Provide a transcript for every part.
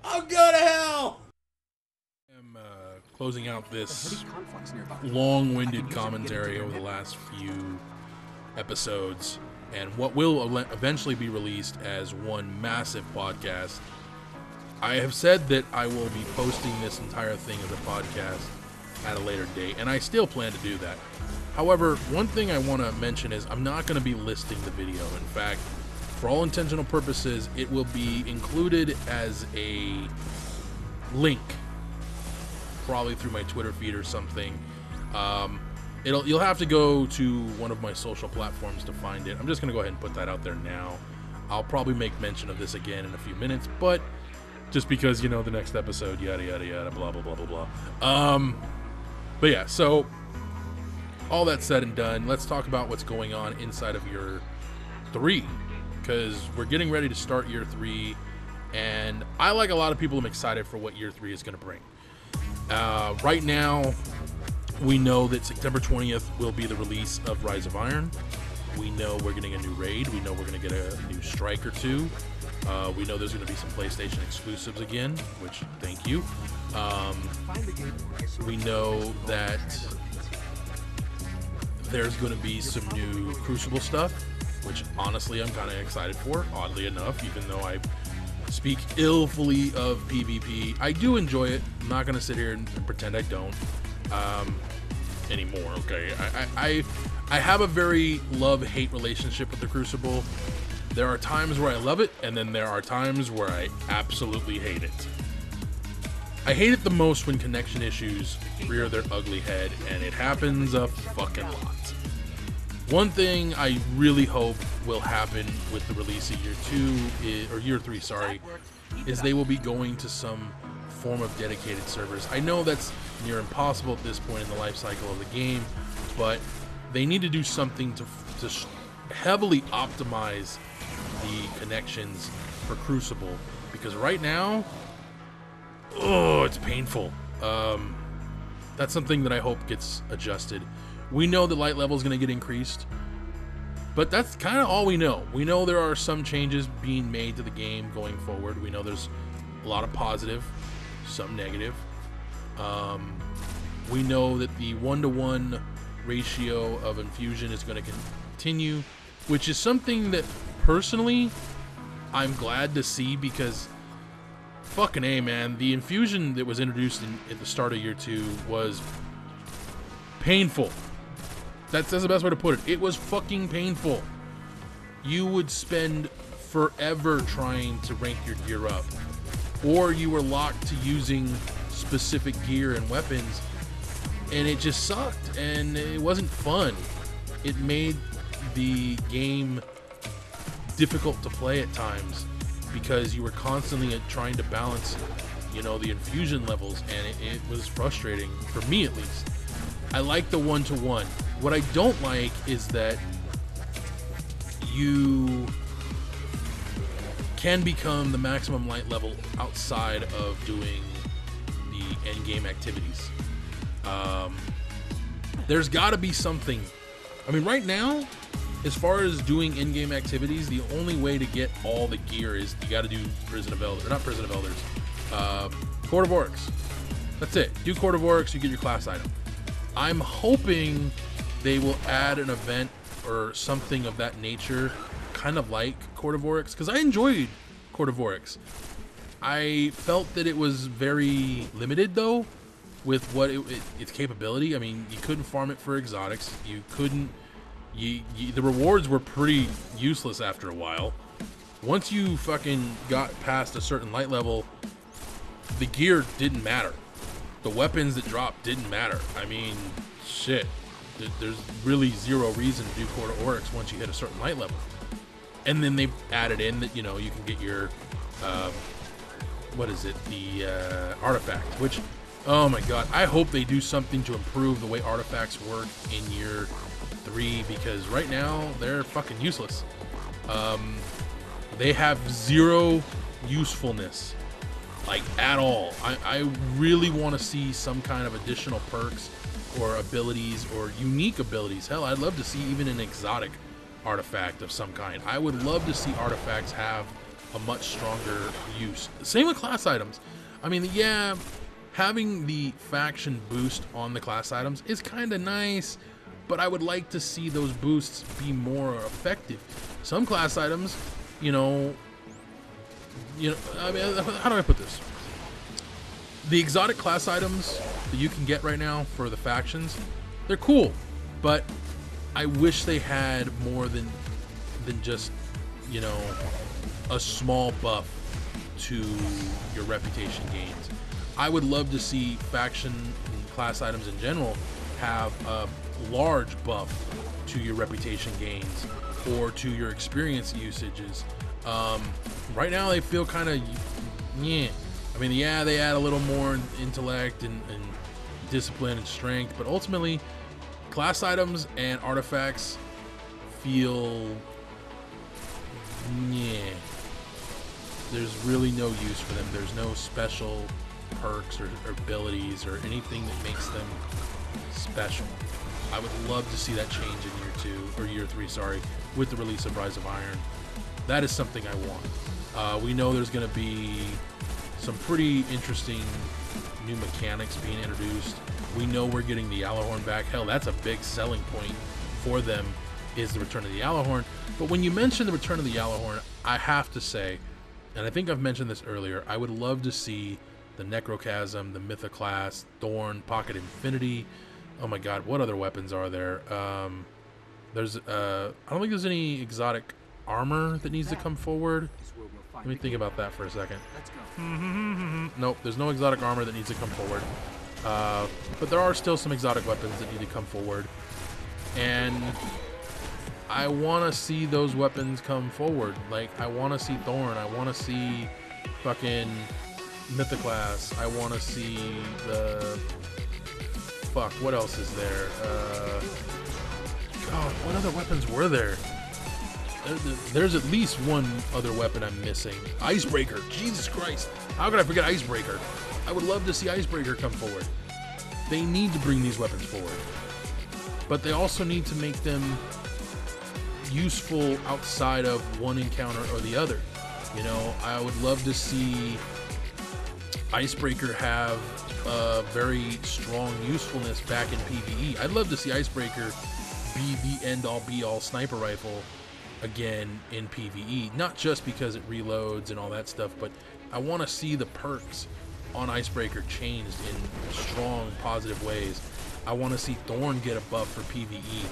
I'm going to hell! I'm closing out this long-winded commentary over the last few episodes and what will eventually be released as one massive podcast. I have said that I will be posting this entire thing as a podcast at a later date, and I still plan to do that. However, one thing I want to mention is I'm not going to be listing the video. In fact, for all intentional purposes, it will be included as a link, probably through my Twitter feed or something. You'll have to go to one of my social platforms to find it. I'm just going to go ahead and put that out there now. I'll probably make mention of this again in a few minutes, but just because, you know, the next episode, yada, yada, yada, blah, blah, blah, blah, blah. But yeah, so all that said and done, let's talk about what's going on inside of year 3, because we're getting ready to start year 3, and I, like a lot of people, am excited for what year 3 is going to bring. Right now, we know that September 20th will be the release of Rise of Iron. We know we're getting a new raid. We know we're going to get a new strike or two. We know there's going to be some PlayStation exclusives again, which, thank you. We know that there's going to be some new Crucible stuff, which honestly I'm kind of excited for, oddly enough, even though I speak illfully of PvP. I do enjoy it. I'm not going to sit here and pretend I don't anymore, okay? I have a very love-hate relationship with the Crucible. There are times where I love it, and then there are times where I absolutely hate it. I hate it the most when connection issues rear their ugly head, and it happens a fucking lot. One thing I really hope will happen with the release of year 3, sorry, is they will be going to some form of dedicated servers. I know that's near impossible at this point in the life cycle of the game, but they need to do something to heavily optimize the connections for Crucible, because right now, it's painful. That's something that I hope gets adjusted. We know the light level is going to get increased, but that's kind of all we know. We know there are some changes being made to the game going forward. We know there's a lot of positive, some negative. We know that the 1-to-1 ratio of infusion is going to continue, which is something that personally I'm glad to see, because fucking A, man, the infusion that was introduced at the start of year 2 was painful. That's the best way to put it. It was fucking painful. You would spend forever trying to rank your gear up, or you were locked to using specific gear and weapons, and it just sucked, and it wasn't fun. It made the game difficult to play at times, because you were constantly trying to balance, you know, the infusion levels, and it was frustrating, for me at least. I like the 1-to-1. What I don't like is that you can become the maximum light level outside of doing the end game activities. There's got to be something. I mean, right now, as far as doing in-game activities, the only way to get all the gear is you got to do Prison of Elders, not Prison of Elders, Court of Orcs. That's it. Do Court of Orcs, you get your class item. I'm hoping they will add an event or something of that nature, kind of like Court of Orcs, because I enjoyed Court of Orcs. I felt that it was very limited, though, with what its capability. I mean, you couldn't farm it for exotics. You couldn't. The rewards were pretty useless after a while. Once you fucking got past a certain light level, the gear didn't matter. The weapons that dropped didn't matter. I mean, shit. There's really zero reason to do Court of Orcs once you hit a certain light level. And then they added in that, you know, you can get your, the artifact, which, oh my god, I hope they do something to improve the way artifacts work in year 3, because right now they're fucking useless. They have zero usefulness, like, at all. I really want to see some kind of additional perks or abilities or unique abilities. Hell, I'd love to see even an exotic artifact of some kind. I would love to see artifacts have a much stronger use. Same with class items. I mean, yeah, having the faction boost on the class items is kind of nice, but I would like to see those boosts be more effective. Some class items, I mean, how do I put this? The exotic class items that you can get right now for the factions, they're cool, but I wish they had more than just, a small buff to your reputation gains. I would love to see faction and class items in general have a large buff to your reputation gains or to your experience usages. Right now they feel kind of, yeah. I mean, yeah, they add a little more intellect and discipline and strength, but ultimately, class items and artifacts feel, yeah. There's really no use for them. There's no special perks or abilities or anything that makes them special. I would love to see that change in year 3, sorry, with the release of Rise of Iron. That is something I want. We know there's going to be some pretty interesting new mechanics being introduced. We know we're getting the Yellowhorn back. Hell, that's a big selling point for them, is the return of the Yellowhorn. But when you mention the return of the Yellowhorn, I have to say, and I think I've mentioned this earlier, I would love to see the Necrochasm, the Mythoclast, Thorn, Pocket Infinity. Oh my god, what other weapons are there? I don't think there's any exotic armor that needs to come forward. Let me think about that for a second. Nope, there's no exotic armor that needs to come forward. But there are still some exotic weapons that need to come forward. And I want to see those weapons come forward. Like, I want to see Thorn. I want to see fucking Mythoclast. I want to see the... Fuck, what else is there? God, what other weapons were there? There's at least one other weapon I'm missing. Icebreaker. Jesus Christ. How could I forget Icebreaker? I would love to see Icebreaker come forward. They need to bring these weapons forward. But they also need to make them useful outside of one encounter or the other. I would love to see Icebreaker have a very strong usefulness back in PvE. I'd love to see Icebreaker be the end-all be-all sniper rifle again in PvE, not just because it reloads and all that stuff, but I want to see the perks on Icebreaker changed in strong positive ways. I want to see Thorn get a buff for PvE.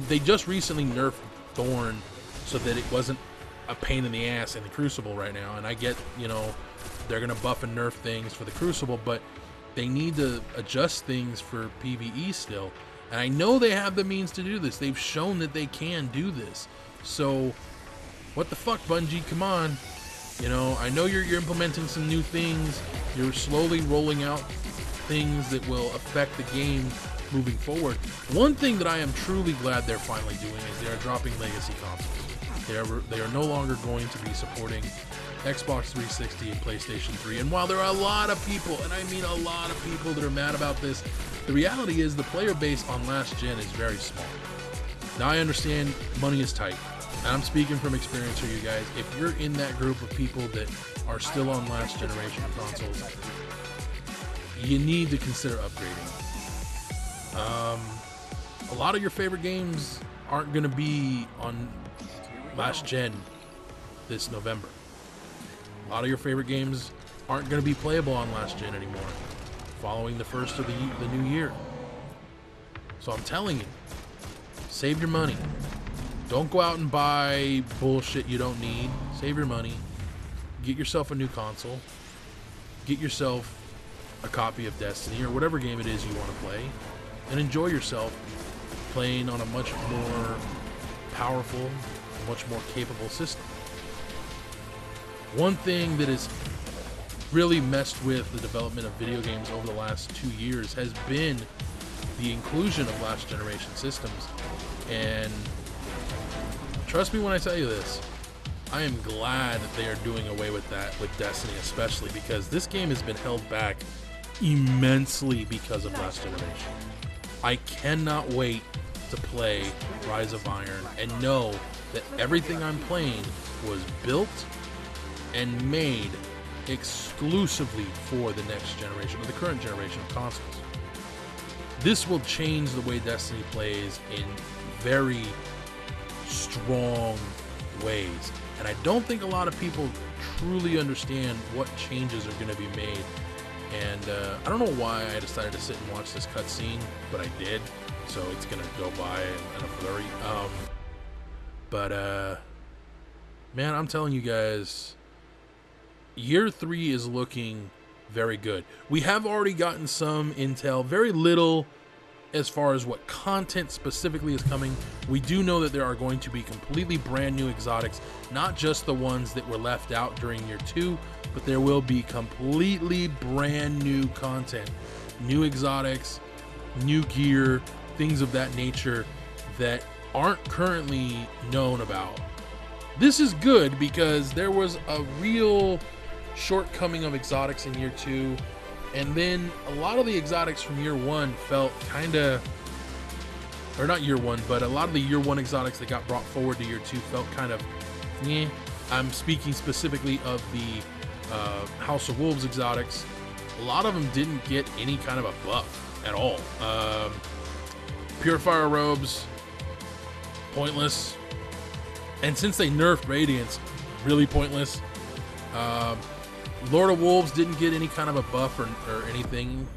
They just recently nerfed Thorn so that it wasn't a pain in the ass in the Crucible right now, and I get, they're gonna buff and nerf things for the Crucible, but they need to adjust things for PvE still. And I know they have the means to do this. They've shown that they can do this. So, what the fuck, Bungie? Come on. I know you're implementing some new things. You're slowly rolling out things that will affect the game moving forward. One thing that I am truly glad they're finally doing is they are dropping legacy consoles. They are no longer going to be supporting Xbox 360 and PlayStation 3. And while there are a lot of people, and I mean a lot of people, that are mad about this, the reality is the player base on last gen is very small. Now I understand money is tight, and I'm speaking from experience here, you guys. If you're in that group of people that are still on last generation consoles, you need to consider upgrading. A lot of your favorite games aren't going to be on last gen this November. A lot of your favorite games aren't going to be playable on last gen anymore following the first of the new year. So I'm telling you, save your money. Don't go out and buy bullshit you don't need. Save your money. Get yourself a new console. Get yourself a copy of Destiny or whatever game it is you want to play, and enjoy yourself playing on a much more powerful, much more capable system. One thing that has really messed with the development of video games over the last 2 years has been the inclusion of last generation systems. And trust me when I tell you this, I am glad that they are doing away with that with Destiny, especially because this game has been held back immensely because of last generation. I cannot wait to play Rise of Iron and know that everything I'm playing was built and made exclusively for the next generation, or the current generation of consoles. This will change the way Destiny plays in very strong ways, and I don't think a lot of people truly understand what changes are going to be made. And I don't know why I decided to sit and watch this cutscene, but I did, so it's going to go by in a flurry. Man, I'm telling you guys, year 3 is looking very good. We have already gotten some intel, very little as far as what content specifically is coming. We do know that there are going to be completely brand new exotics, not just the ones that were left out during year 2, but there will be completely brand new content, new exotics, new gear, things of that nature that aren't currently known about. This is good because there was a real shortcoming of exotics in year 2, and then a lot of the exotics from year 1 felt kind of, or not year 1, but a lot of the year 1 exotics that got brought forward to year 2 felt kind of, eh. I'm speaking specifically of the House of Wolves exotics. A lot of them didn't get any kind of a buff at all. Purifier robes, pointless. And since they nerfed Radiance, really pointless. Lord of Wolves didn't get any kind of a buff or anything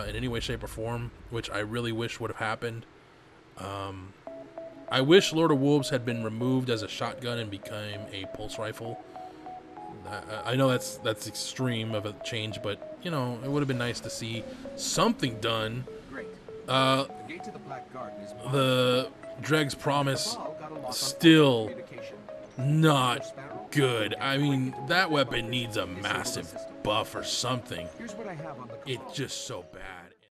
in any way, shape, or form, which I really wish would have happened. I wish Lord of Wolves had been removed as a shotgun and became a pulse rifle. I know that's extreme of a change, but you know, it would have been nice to see something done. The Dreg's Promise still not good. I mean, that weapon needs a massive buff or something. It's just so bad.